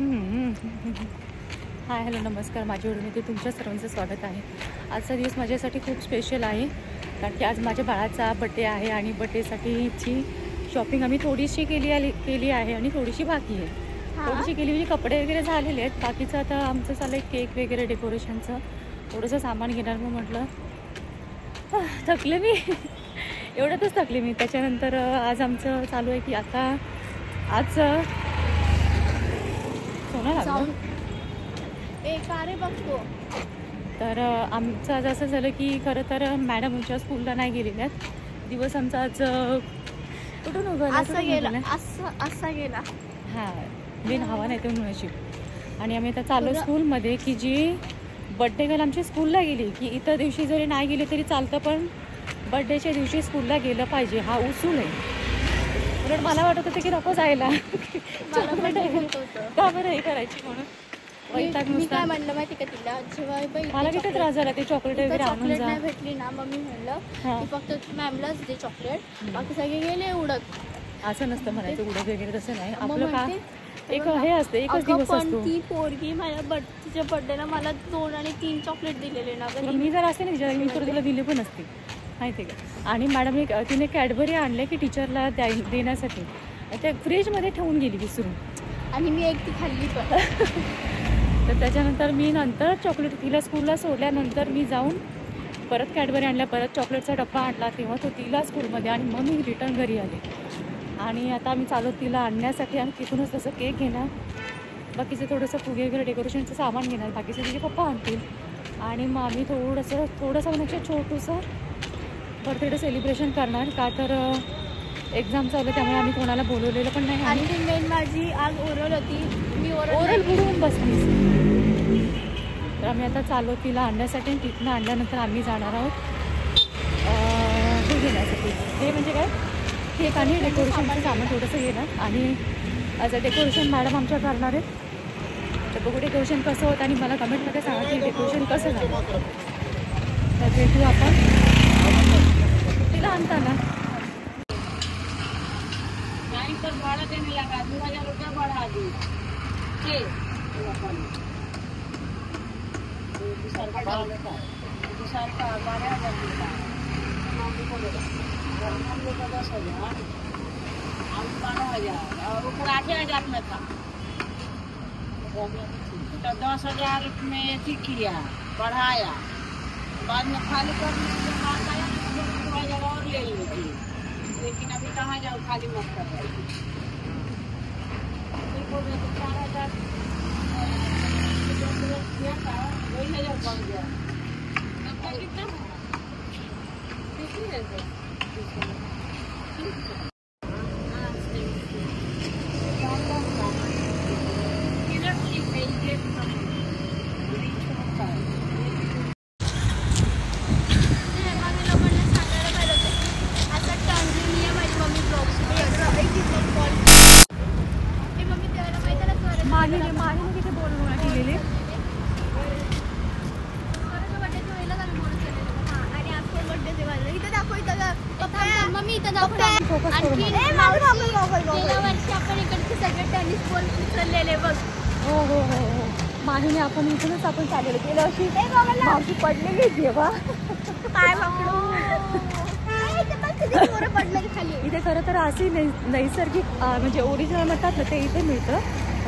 Hi hello नमस्कार, माझ्या व्हिडिओमध्ये तुमच्या सर्वांचं स्वागत आहे. आजचा दिवस माझ्यासाठी खूप स्पेशल आहे, कारण की आज माझ्या बाळाचा बड्डे आहे आणि बड्डेसाठीची शॉपिंग आम्ही थोडीशी केली आहे आणि थोडीशी बाकी आहे. थोडीशी केली म्हणजे कपडे वगैरे झालेले आहेत, बाकीचं आता आमचं चाललं आहे केक वगैरे डेकोरेशनचं थोडंसं सामान घेणार. मग म्हटलं थकले मी एवढ्यातच थकले मी. त्याच्यानंतर आज आमचं चालू आहे की आता आज बघतो. तर आमचं आज असं झालं की खरं तर मॅडम आमच्या स्कूलला नाही गेलेल्या आहेत. दिवस आमचा आज कुठून असा गेला. हां, बिन हवा नाही तर नशीब. आणि आम्ही आता चाललो स्कूलमध्ये की जी बड्डे गर्ल आमची स्कूलला गेली की इतर दिवशी जरी नाही गेली तरी चालतं, पण बड्डेच्या दिवशी स्कूलला गेलं पाहिजे हा उसूल आहे. उलट मला वाटत होतं की नको जायला का बरं हे करायची म्हणून. मी काय म्हणलं माहिती का तिला, जेव्हा मला किती त्रास झाला ते चॉकलेट वगैरे आणून नाही भेटली ना, मग मी म्हणलं की फक्त मॅमलाच दे चॉकलेट, बाकी सगळे गेले उडत. असं नसतं म्हणायचं उडत वगैरे, तसं नाही. आपलं का एक हे असतं, एकच दिवस असतो. ती पोरगी माझ्या तिच्या बर्थडेला मला 2 आणि 3 चॉकलेट दिलेले ना. मी जर असते ना तिच्या मी तर तिला दिले पण असते माहिती का. आणि मॅडम तिने कॅडबरी आणले की टीचरला देण्यासाठी, त्या फ्रीजमध्ये ठेवून गेली विसरून, आणि मी एक ती खाल्ली पण. तर त्याच्यानंतर मी नंतर चॉकलेट तिला स्कूलला सोडल्यानंतर मी जाऊन परत कॅडबरी आणल्या, परत चॉकलेटचा डब्बा आणला, तेव्हा तो तिला स्कूलमध्ये, आणि मग मी रिटर्न घरी आले. आणि आता आम्ही चालू तिला आणण्यासाठी आणि तिथूनच तसं केक घेणार, बाकीचं थोडंसं फुगे वगैरे डेकोरेशनचं सामान घेणार, बाकीचं तिचे पप्पा आणतील. आणि मग आम्ही थोडंसं म्हणजे छोटंसं बर्थडे सेलिब्रेशन करणार. का तर एक्झाम चालू आहे त्यामुळे आम्ही कोणाला बोलवलेलं पण नाही. आणि मेन माझी आज ओरल होती, मी ओरल बुडवून बसलीस. तर आम्ही आता चालू तिला आणण्यासाठी, तिथनं आणल्यानंतर आम्ही जाणार आहोत हे घेण्यासाठी. हे म्हणजे काय, केक आणि डेकोरेशनचं सामान थोडंसं घेणार. आणि आज डेकोरेशन मॅडम आमच्या करणार आहेत. तर बघू डेकोरेशन कसं होतं आणि मला कमेंटमध्ये सांगा की डेकोरेशन कसं झालं. तर भेटू आपण तिला आणताना. तर भाड़ा देने लगा 2000 रुपया बढ़ा दी सरकार 12,000 देता, 10,000 और 12,000 और ऊपर 8,000 में था. तो 10,000 में अथी किया, बढ़ाया, बाद में खाली करने के बाद आया 2,000 और ले लीजिए. लेकिन अभी कहाँ जाओ, खाली मत कर रहे. वही 1,000 बन गया. कितना माहीने किती बोलून केलेले. मम्मी इथं गेल्या वर्षी आपण इकडचे सगळे टेनिस बॉल उचललेले बघ. हो हो हो हो, माहीने आपण इथूनच आपण चाललेलं. गेल्या वर्षी मावशी पडलेली तेव्हा काय पडलं खाली. इथे खरं तर अशी नैसर्गिक म्हणजे ओरिजिनल म्हणतात ना, ते इथे मिळतं.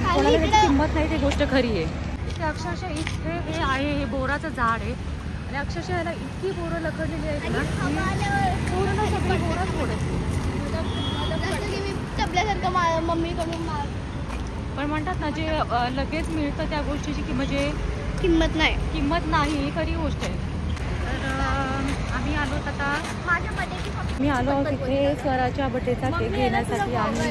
कोणाला त्याची किंमत नाही, ती गोष्ट खरी आहे. इथे अक्षरशः इथे हे आहे, हे बोराचं झाड आहे आणि अक्षरशः याला इतकी बोरं लकडलेली आहेत ना, पूर्ण सगळी बोरं फोडत चपल्यासारखं मम्मीकडून. पण म्हणतात ना, जे लगेच मिळतं त्या गोष्टीची म्हणजे किंमत नाही, ही खरी गोष्ट आहे. तर आम्ही आलो आता, मी आलो आहोत तिथे स्वराच्या बड्डेचा केक घेण्यासाठी आणि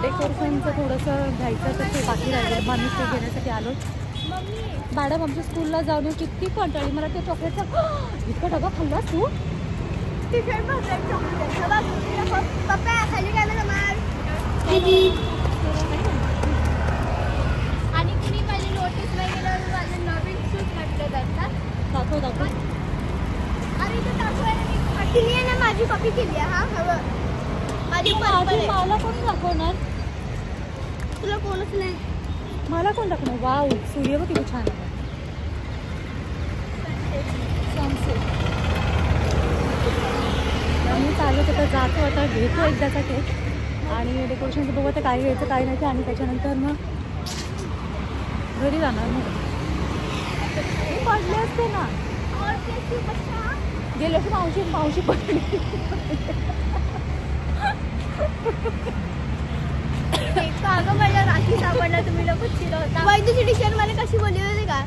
डेकोरेशनचं थोडंसं घ्यायचं तर ते बाकी राहिलं. मग आम्ही ते घेण्यासाठी आलो. मॅडम आमच्या स्कूलला जाऊन किती कंटाळली. मला ते चॉकलेटचा इतका डबा खाल्लास तू. आणि कुणी माझी नोटीस नाही गेल्यावर माझं नवीन शूज म्हटलं जातात. दाखव. अरे इथं दाखवायला तिने ना माझी कॉपी केली आहे. हा हवं माझी मला कोण दाखवणार. तुला कोणच नाही. मला कोण दाखवणार? वाव, सूर्य बघ किती छान आहे. आम्ही चालू तिथं जातो आता, घेतो एकदाचा केक आणि डेकोरेशनचं बघू आता काय घ्यायचं काय नाही ते, आणि त्याच्यानंतर मग घरी जाणार. मग पडले असते ना, गेले की मावशी पडली. कागं मला राखी सापडला, तुम्ही लोक चिर होता. वैद्यची टीचर मला कशी बोलली होती का,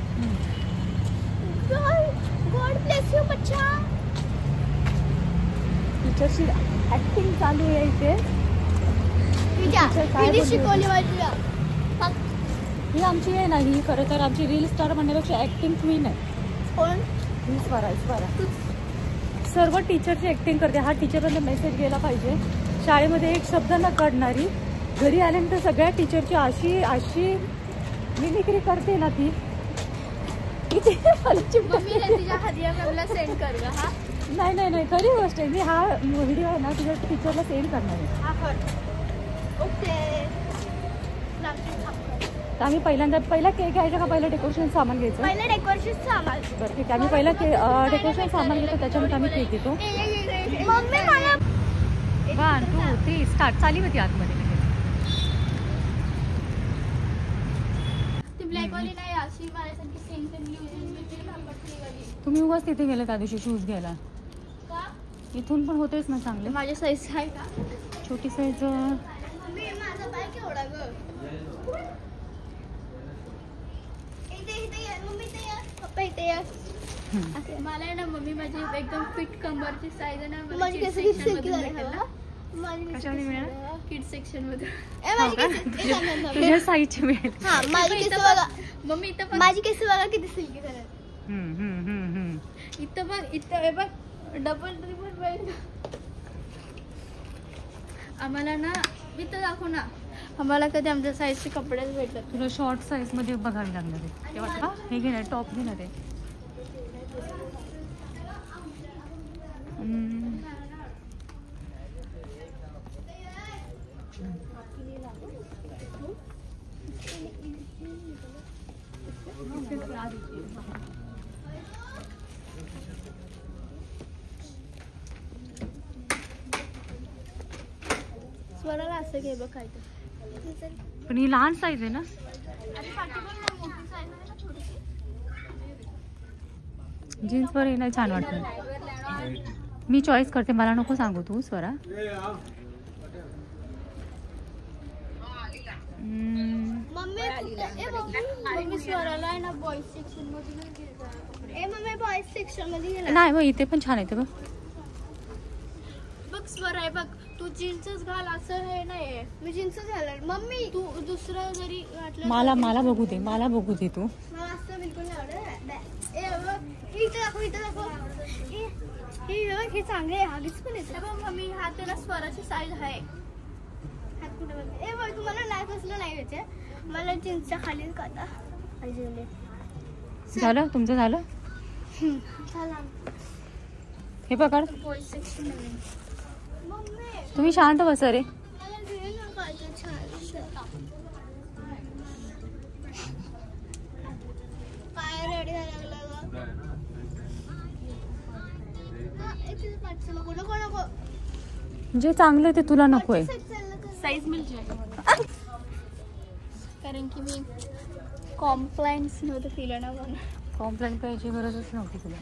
गॉड ब्लेस यू बच्चा. टीचरची ऍक्टिंग चालू आहे इथे. किती शिकवली मला. ही आमची आहे ना, ही खरं तर आमची रील स्टार म्हणण्यापेक्षा ऍक्टिंग क्वीन आहे. कोण? ही स्वरा. सर्व टीचरची ऍक्टिंग करते. हा टीचरला मेसेज गेला पाहिजे. शाळेमध्ये एक शब्द न काढणारी, घरी आल्यानंतर सगळ्या टीचरची अशी मिमिक्री करते ना ती. तिच्या हदिया मला सेंड कर ग. हा नाही खरी गोष्ट आहे. मी हा व्हिडिओ आहे ना तुझ्या टीचरला सेंड करणार आहे. ओके. तर आम्ही पहिला केक घ्यायचा का पहिलं डेकोरेशन सामान घ्यायचं? पहिलं डेकोरेशन सामान. बरं ठीक आहे, आम्ही पहिला डेकोरेशन सामान घेतो, त्याच्यानंतर आम्ही केक घेतो. मम्मी मला 1 2 3 स्टार्ट. चाली होती आतमध्ये. ती ब्लॅक वाली नाही, अशी माझ्यासारखी सेम गली. तुम्ही उगाच तिथे गेले त्या दिवशी शूज घ्यायला. का? इथून पण होतेच ना चांगले. माझ्या साईज आहे का? छोटी साईज. मम्मी माझा पाय केवढा ग. मला आहे ना मम्मी, माझी एकदम फिट कमरची साईज आहे ना. माझी किड्स सेक्शन मधून तुझ्या साईजची मिळेल. मम्मी इथं माझी केस बघा किती सिल्की झाल्या. इथं बघ, इथं बघ, डबल ट्रिपल बेल्ट. आम्हाला ना इथं दाखव ना, आम्हाला कधी आमच्या साईजचे कपडेच भेटत. तुला शॉर्ट साईज मध्ये बघावी लागणार आहे. तेव्हा हे घेणार, टॉप घेणार आहे. स्वराला असं घे बघ काय. पण ही लहान साईज आहे ना. जीन्स वर नाही छान वाटत. मी चॉईस करते, मला नको सांगू तू स्वरा. मम्मी स्वराला आहे ना बॉईज सेक्शन मध्ये. मम्मी बॉईज सेक्शन मध्ये नाही मग इथे पण छान आहे. बघ स्वर आहे बघ, तू जीन्सच घाल असं हे नाही. मी जीन्सच घालणार. मम्मी तू दुसरं जरी वाटलं मला बघू दे, मला बघू दे. तू मला असं बिलकुल नाही आवडत. इथं दाखव, इथं दाखव. हे चांगले आहे. हागीच पण येते बघ मम्मी. हा त्याला स्वराची साईज आहे. हात कुठे बघ. बघ तुम्हाला नाही कसलं नाही घ्यायचे. मला जीन्सच्या खाली काटा झालं. तुमचं झालं. हे पकड. तुम्ही शांत बसा रे. काय रेडी जे चांगलं ते तुला नकोय. साईज मिळते कारण की मी कॉम्प्लायन्स नव्हतं केलं ना. मला कॉम्प्लेन करायची गरजच नव्हती तुला.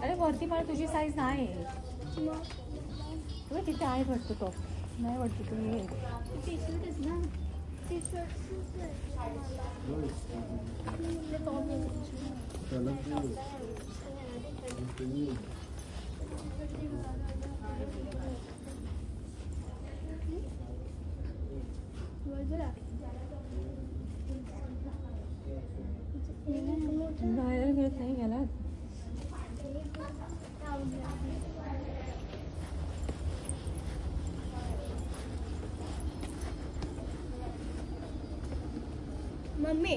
अरे वरती मला तुझी साईज नाही. तिथे आहे वाटतं टॉप. नाही वाटतं तुम्ही टी शर्टच ना. टी शर्ट बाहेर मिळत नाही गेला. मम्मी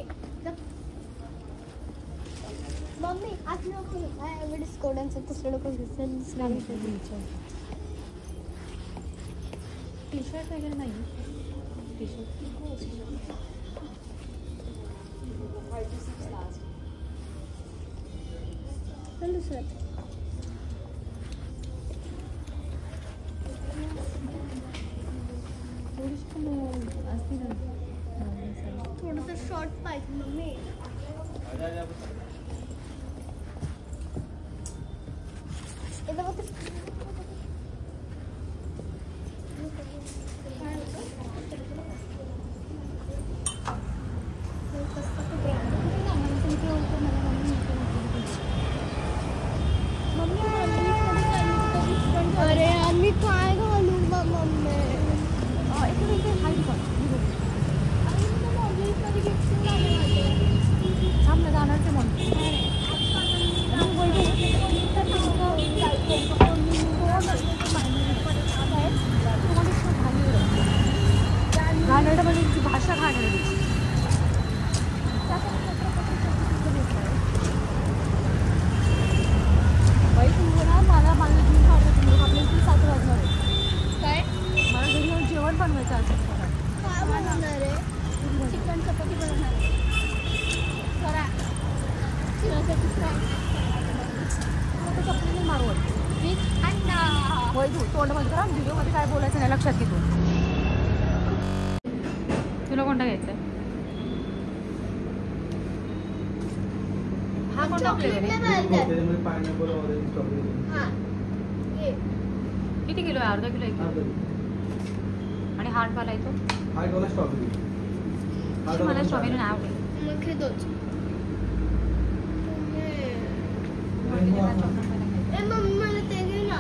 मम्मी आज नको काय डिस्कोडांचं दुसरं लोक दिसणार टी शर्ट वगैरे नाही टी शर्ट दुसरं थोडीशी पण असते ना थोडंसं शॉर्ट पाहिजे मम्मी अरे आम्ही काय घालू मम्मी थांब ना जाणार ते म्हणून घाणेरडं म्हणजे तुझी भाषा घाणेरडी बाई तुम्हाला मला माझं जीव काढलं तुम्ही आपल्या इथे 7 वाजणार आहे काय मला घरी येऊन जेवण बनवायचं असेल काय बनवणार आहे चिकन चपाती बनवणार आहे करा चपलीने मारवड होय तू तोंड बंद करा व्हिडिओमध्ये काय बोलायचं नाही लक्षात घे तू तुला कोणता घ्यायचा हा कोणता फ्लेवर आहे किती किलो आहे अर्धा किलो आहे आणि हार्डवाला येतो मला स्ट्रॉबेरी नाही आवडेल मग हे दोच ए मम्मी मला ते घे ना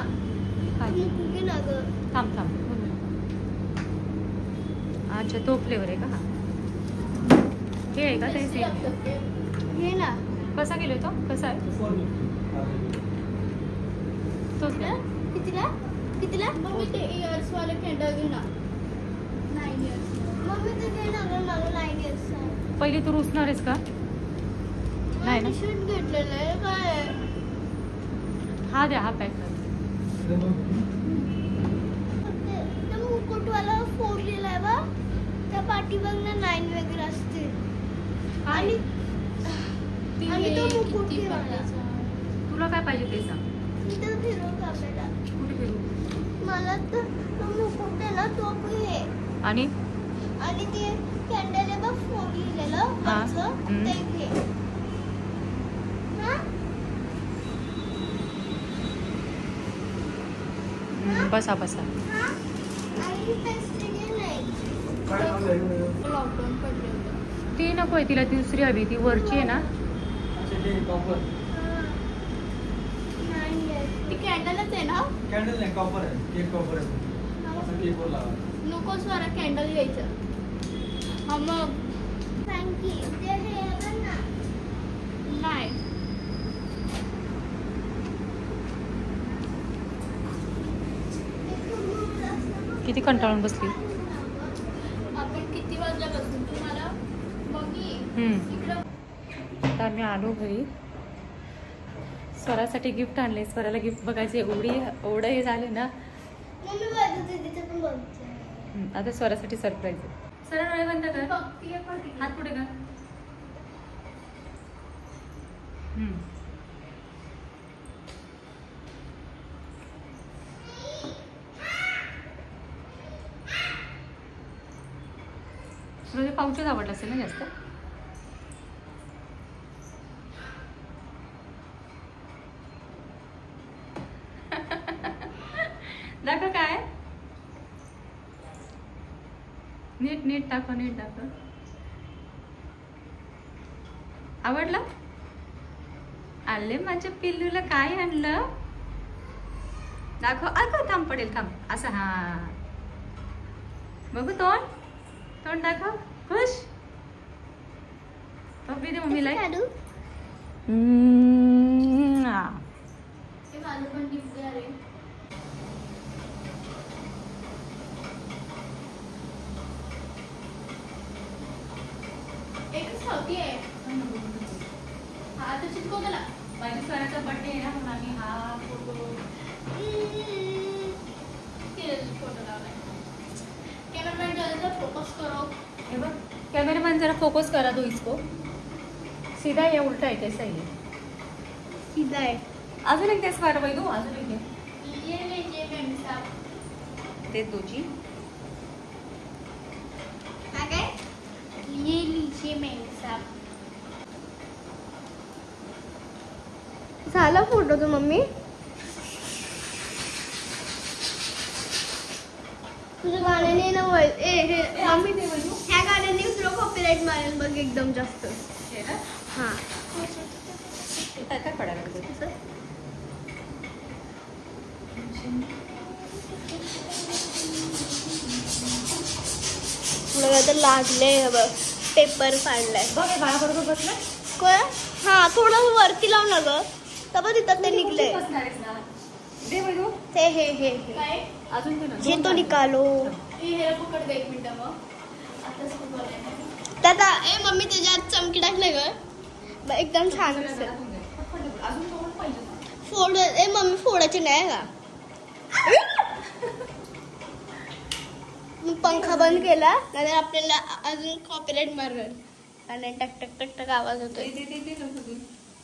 घे ना ग थांब अच्छा तो फ्लेवर आहे का हा हे आहे का ते सेम घे ना कसा किलो आहे तो कसा आहे तोच घ्या कितीला मम्मी ते इयर्स वाले कॅन्डल घे ना 9 इयर्स मम्मी ते घे ना ग मला 9 इयर्स पहिली तू रुसणार आहेस का नाही ना शूट घेतलेलं आहे काय हा द्या हा पॅक कर ते मुकुटवाला 4 लिहिलाय बा त्या पाठीमागनं 9 वगैरे असते आणि तो मुकुट घे मला तुला काय पाहिजे ते सांग मी तर फिरव कापलेला कुठे फिरू मला तर तो मुकुट आहे ना तो घे आणि ते कॅन्डल आहे बघ 4 लिहिलेलं वरचं, ते घे बसा ती नको आहे तिला ती दुसरी हवी ती वरची आहे ना ती कॅन्डलच आहे ना कॅन्डल नाही कॉपर आहे केक कॉपर आहे केकवर लावा नको स्वरा कॅन्डल घ्यायचं हा मग थँक्यू ते हे ना नाही किती कंटाळून बसली आपण किती वाजल्यापासून तुम्हाला आता आम्ही आलो घरी स्वरासाठी गिफ्ट आणले स्वराला गिफ्ट बघायचे एवढं हे झाले ना आता स्वरासाठी सरप्राईज आहे स्वरा डोळे बंद कर हात पुढे कर तुला पाऊचच आवडला असेल ना जास्त दाखव काय नीट दाखव आवडलं आले माझ्या पिल्लूला काय आणलं दाखव अगं थांब पडेल थांब असं हा बघू तोंड दाखव खुश पप्पी दे मम्मीला एकच होती आहे हा तर चिटको त्याला माझ्या स्वराचा बर्थडे आहे ना म्हणून आम्ही हा फोटो फोटो लावलाय. कॅमेरामॅन जरा फोकस करो. हे बघ कैमरामैन जरा फोकस करा दो इसको. सीधा या उल्टा है कैसा ही है. सीधा है. अजून एक तेच वाट बघू अजून एक आहे. ये लीजिए मैम साहब. ते दोची काय ये लीजिए मैम साहब. झाला फोटो तो मम्मी. तुझं गाण्याने ना मम्मी ह्या गाण्याने तुला कॉपीराइट मारेल बघ एकदम जास्त. हां काय पडायला लागतं तुला काय तर लागले बघ. पेपर फाडलाय बघ. हे बाळाबरोबर बसलं कोण. हा थोडं वरती लाव ना ग. तर तिथं ते निघले बसणार आहेस ना. दे बघू ते हे अजून ते ना हे तो निकालो. पकड एक मिनिट मग त्यात मम्मी त्याच्यात चमकी टाकले ग. एकदम छान असेल. अजून दोन पाहिजे. फोड मम्मी फोडायचे नाही का. पंखा बंद केला नाहीतर आपल्याला अजून कॉपीराइट मारणार. आणि टक टक टक टक आवाज होतोय.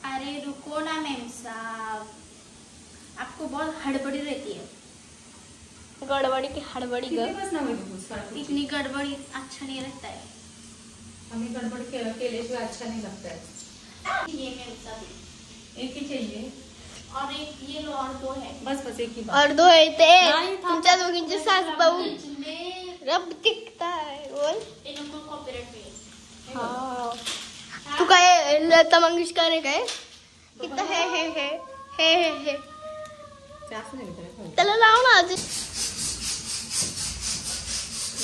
अरे रुको ना मैम साहब आपको बहुत हड़बड़ी रहती है. गड़बड़ी की हड़बड़ी ग. इतनी गड़बड़ी अच्छा नहीं लगता है. हमें गड़बड़ केल्याशिवाय अच्छा नहीं लगता है. ये मैम साहब एक ही चाहिए और एक ये लो और दो है. बस बस एक ही और दो है ते नाही, थांब. तुमच्या दोघींचे सास भाऊ रब दिखताय बोल. इनको कॉपीराइट मिळेल. हां तू काय लता मंगेशकर आहे काय. किती हे जास्त नाही विचारायचं. त्याला लाव ना अजून.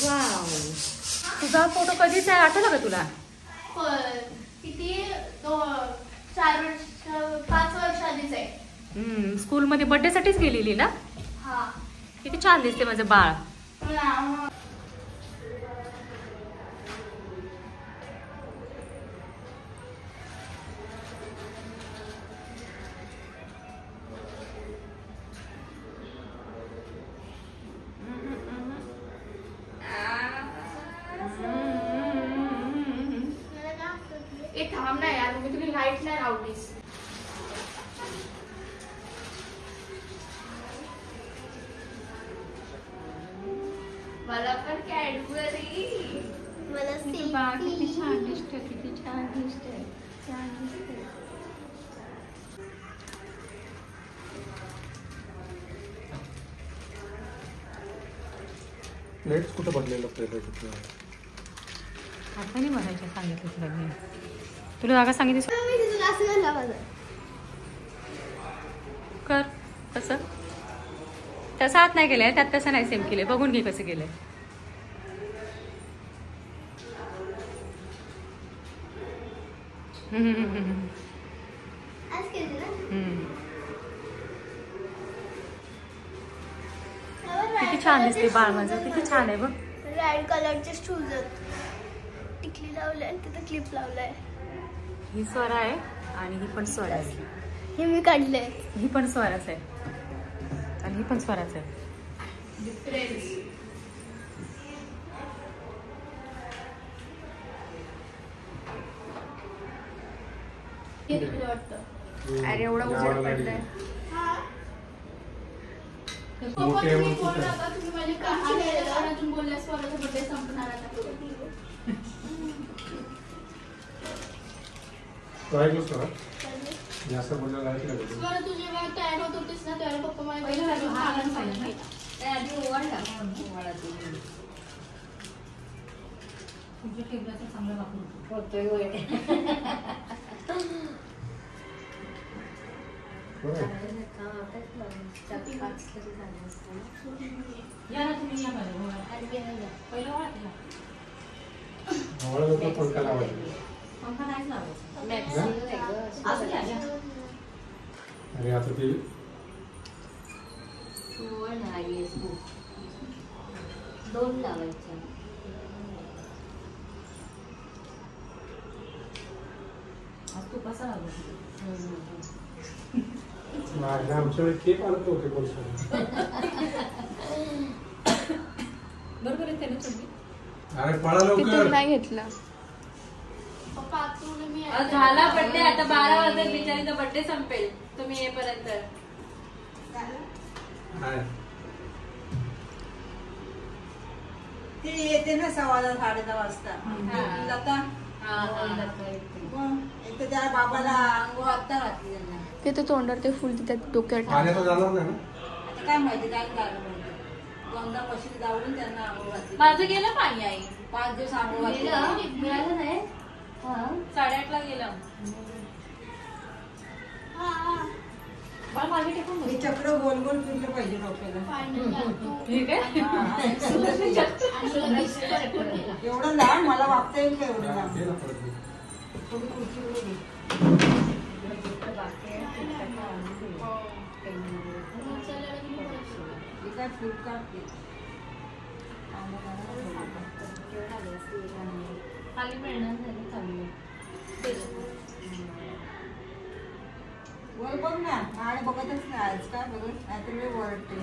वाव तुझा फोटो कधीच आहे आठवला का तुला. किती 4 वर्ष 5 वर्ष आधीच आहे. स्कूलमध्ये बर्थडे साठीच गेलेली ना. हा किती छान दिसते माझं बाळ. एक थांब ना यार मी तुला लाईट नाही लावलीस. मला पण कॅडबरी. मला किती छान दिसते. किती छान दिसते. प्लेट्स कुठं बदलेलं प्लेट. आता नाही म्हणायचं सांगितलं तुला मी. तुला जागा सांगितलीस कर कसं. तसं आत नाही केलंय त्यात तसं नाही सेम केलंय. बघून घे कसं केलंय. किती छान दिसते बाळ माझं. किती छान आहे बघ. रेड कलरचे शूज आहेत. टिकली लावलंय आणि तिथं क्लिप लावलंय. ही स्वरा आहे आणि ही पण स्वरा आहे. हे मी काढलंय. ही पण स्वराच आहे आणि ही पण स्वराच आहे. अरे एवढा उजेड पडलाय. जास्त बोलायला लायक नाही. तू जेव्हा तयार होत होतीस ना त्यावेळेला पप्पा मला तुझ्या टेबलाचा चांगला वापर होतोय होय. या ना तुम्ही. या पहिलं वाटलं पंखा लावायचा. पंखा नाहीच लावायचा. अरे आता ते दोन लावायच्या. आज तू कसा लावला. आमच्या वेळी केक आणत होते कोण बरोबर आहे त्याला चुकी. अरे पळा तुम्ही लवकर. नाही घेतला. झाला बर्थडे आता 12 वाजता बिचारीचा बर्थडे संपेल तुम्ही येईपर्यंत. हाय. ते येते ना 10:15 10:30 वाजता. लता एक तर त्या बाबाला अंघोळ आता घातली त्यांना. ते तर तोंडावर ते फुल तिथे डोक्यात पाण्यात जाणार नाही ना. आता काय माहिती काय झालं माहिती. दोनदा मशीन लावून त्यांना अंघोळ घातली. माझं गेलं पाणी आई 5 दिवस अंघोळ घातली. मिळालं नाही. 8:30ला गेलं. मागे टेकून हे चक्र गोल गोल फिरलं पाहिजे डोक्याला. ठीक आहे. एवढं लहान मला वागता येईल का एवढं लहान. दे ना परत. थोडी खुर्ची वर घे. हे काय फ्लिपकार्ट खाली मिळणार नाही चालू. वर बघ ना. आणि बघतच नाही आज काय बघत नाही तर वेळ ओरडते.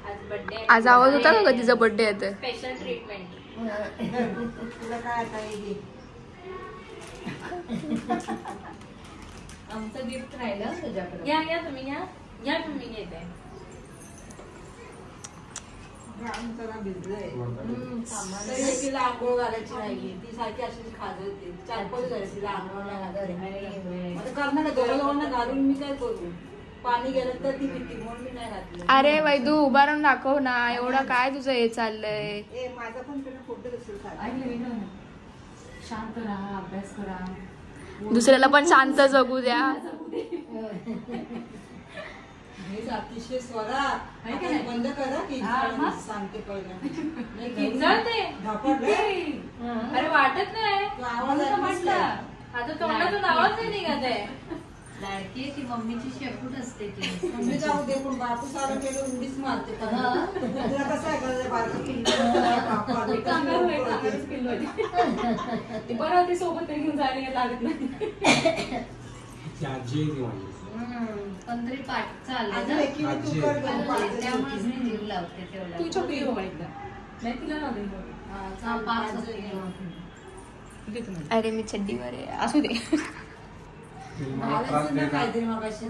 आज बर्थडे. आज आवाज होता का तिचा बर्थडे आहे तर? Special treatment. तुला काय आता हे घे. आमचं गिफ्ट राहिलं तुझ्याकडे. या तुम्ही या तुम्ही घेते. राम जरा भिजलंय. तरी तिला आंघोळ घालायची राहिली. ती सारखी अशी खाजवते. 4-5 झाले तिला आंघोळ नाही घालायची. आता करणार ना दोघांना घालून मी काय करू. पाणी गेलं तर ती भीती म्हणून मी नाही घातलं. अरे वैदू उभा राहून दाखव ना. एवढं काय तुझं हे चाललंय? ए माझा पण तुला फोटो दिसेल. शांत राहा अभ्यास करा. दुसऱ्याला पण शांत जगू द्या. अतिशय स्वरा बंद करा की सांगते पहिलं. अरे वाटत नाही. आवाज म्हटलं आता तोंडातून आवाज नाही निघत आहे. लाडकी ती मम्मीची शेपूट असते ती. मम्मी जाऊ दे पण बापू सारं केलं उडीच मारते. तुला कसं आहे का बारकं ती बरं होती सोबत तरी घेऊन जायला लागत नाही. आजी आहे ती माझी. पण तरी पाठ चालले ना. त्यामुळेच मी जीव लावते तेवढा. तू छोटी हो एकदा नाही तिला पाच अरे मी चड्डीवर आहे. असू दे. काहीतरी मगाशी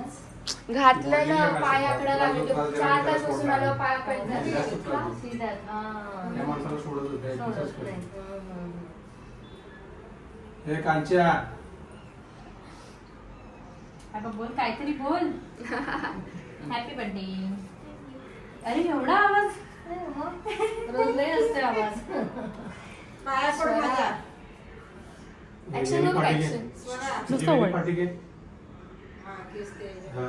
घातलं ना पायाकडे लागलं. 4 तास बसून आलं पाया त्या माणसाला सोडत होते. हे कांच्या बोल काहीतरी बोल. Happy birthday. अरे एवढा आवाज रोज लय असते आवाज. पाया पड माझा. ऍक्शन नको ऍक्शन. नुसतं वळ. पाठी घे. हा.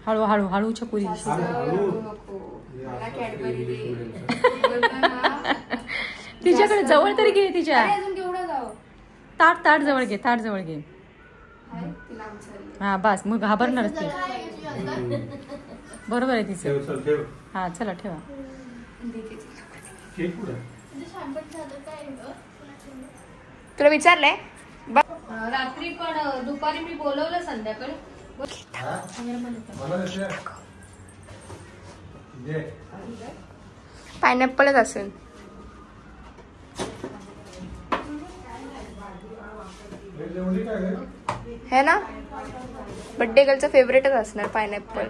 हळू हळू हळू छकुली. मला कॅडबरी दे. तिच्याकडे जवळ तरी घे. तिच्या अजून केवढं जावं. ताट जवळ घे. ताट जवळ घे. हा बस मग घाबरणारच ते. बरोबर आहे तिचं. ठेव, चल, ठेव. हा चला ठेवा. केक कुठे? तुला विचारलंय रात्री पण दुपारी मी बोलवलं संध्याकाळी. हा? मला देते. दे. पायनॅपलच असेल. हे जेवढी काय रे? है ना. बड्डे गर्लचं फेवरेटच असणार पायनॅपल.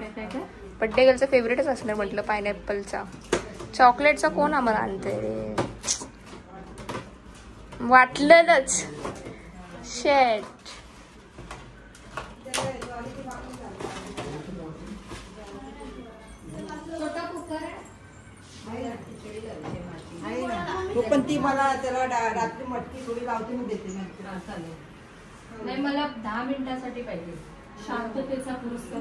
बड्डे गर्लचं फेवरेटच असणार म्हटलं पायनॅपलचा. चॉकलेटचा कोण आम्हाला आणते रे. वाटलंच. शेट. तो पण ती मला त्याला रात्री मटकी थोडी लावते मी देते. नाही मला 10 मिनिटासाठी पाहिजे. शांततेचा पुरस्कार.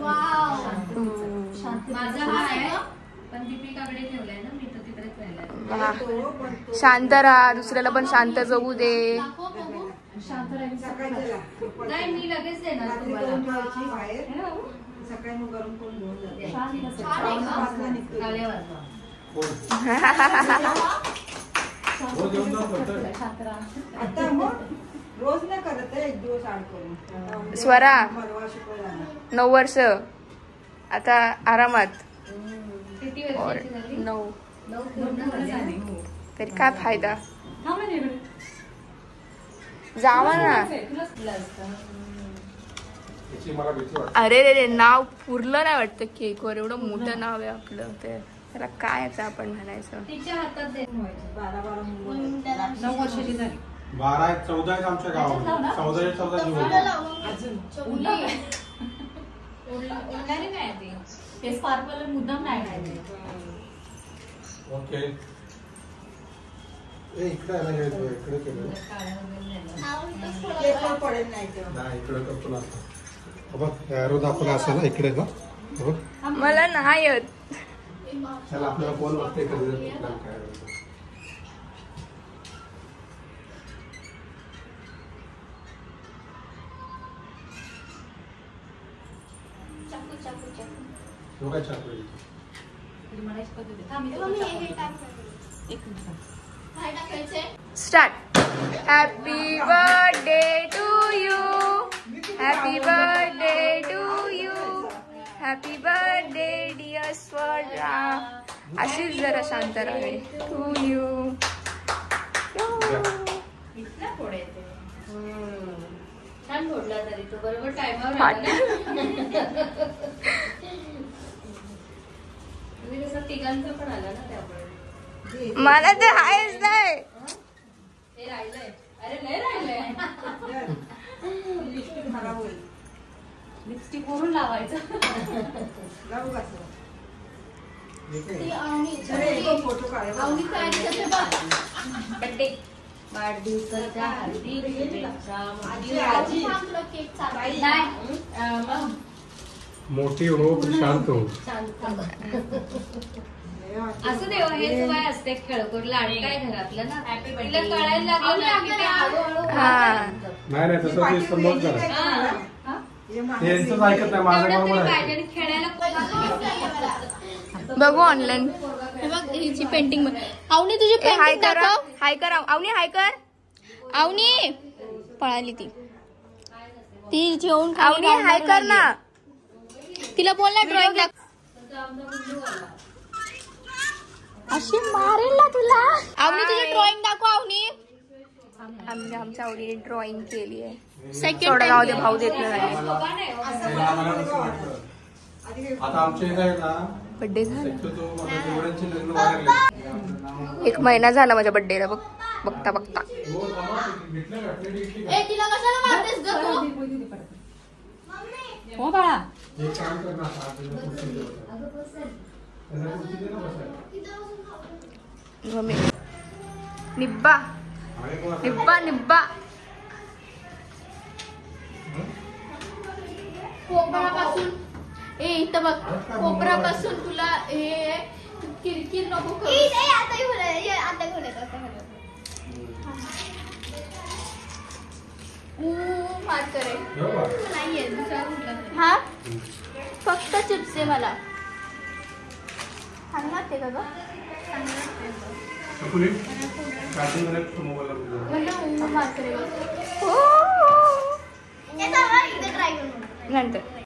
माझा हा आहे पण दीपिकाकडे ठेवलाय ना. मी तर तिकडेच राहिलाय. शांत राहा. दुसऱ्याला पण शांत जगू दे. शांत राहायचं. नाही मी लगेच देणार तुम्हाला. बाहेर सकाळी मग गरम करून घेऊन जाते. टाळ्या वाजवा. हो, जेवण जाऊ फक्त. आता मग रोज नाही करत आहे, एक दिवस आड करून. स्वरा परवा शिकवला 9 वर्ष आता आरामात. किती वर्षाची झाली? 9 9 पूर्ण झाली. तरी काय फायदा. थांब ना इकडे. जावा ना. तुला असतं. याची मला भीती वाटते. अरे रे रे नाव पुरलं नाही वाटतं केकवर. एवढं मोठं नाव आहे आपलं. ते त्याला काय याचं आपण म्हणायचं. तिच्या हातात दे. 12 मुलं. 9 वर्षाची झाली. 12 14 आहेत आमच्या गावात. 14 जीवन. उडणारी नाही ती. ते स्पार्कल मुद्दाम नाही खायचे. ओके. ए इकडे आहे ना हे इकडे केलं. काळा वगैरे झाला. केकवर पडेल नाही तेव्हा. नाही इकडे करतो ना असं. बघ एरो दाखवला असं ना इकडे ना. बघ मला नाही येत. त्याला आपल्याला कोण वाटते कधी काय काय चाकू मला शिकवत होते. थांब इथे बघ चाकू. एक minute. Start. Happy birthday to you. Happy birthday to you. Happy birthday dear Swara. अशीच जरा शांत राहावे. To you. इथला फोडायचं. छान फोडला तरी तो बरोबर टायमावर आला ना. तुम्ही कसं तिघांचं पण आला ना त्यामुळे. मला तर आहेच नाही. हे राहिलंय. अरे लय राहिलंय. लिपस्टिक खराब होईल. लिपस्टिक वरून लावायचं. लावू कसं. ती आवनी. अरे एक फोटो काढ. आवनी काय करते बघ. बर्थडे वाढदिवसाच्या हार्दिक शुभेच्छा. आजी थांब तुला केक चालू. नाही मग मोठी हो शांत हो. शांत. असं देवा हे वय असते खेळखोर लाड काय घरातलं ना. तिला कळायला लागलं ना की ते हळूहळू नाही नाही तसं ते समोर करा. हे यांचंच ऐकत नाही माझं तेवढं बरोबर तरी आहे. पाहिजे आणि खेळायला बघू ऑनलाईन. हे बघ हिची पेंटिंग. आवनी तुझी हाय पेंटिंग कर. दाखव. हाय कर. आवनी हाय कर. आवनी पळाली ती. ती जेवून आवनी हाय कर ना. तिला बोल ना ड्रॉइंग दाखव. अशी मारेल ना तुला. आवनी तुझी ड्रॉइंग दाखव. आवनी आम्ही आमच्या आवडीने ड्रॉइंग केली आहे. सेकंड थोडं गाव दे टाइम. भाऊ देत नाही. आता आमच्या इथे आहे ना बर्थडे झाला. शक्यतो माझ्या जेवढ्यांचे लग्न व्हायला 1 महिना झाला माझ्या बर्थडेला. बघ बघता बघता. ए तिला कशाला मारतेस ग तू. हो बाळा. एक काम कर ना आता आपल्याला कुठे दे बसा. त्यांना कुठे दे ना बसायला. मम्मी निब्बा निब्बा निब्बा. कोपरापासून ए इथं बघ. कोपरापासून तुला हे किरकिर नको करू. आता घेऊन मार करे. नाहीये दुसरा कुठला तरी. हा फक्त चिप्स आहे मला. चांगलं वाटते का ग. चांगलं वाटते मार करे. नंतर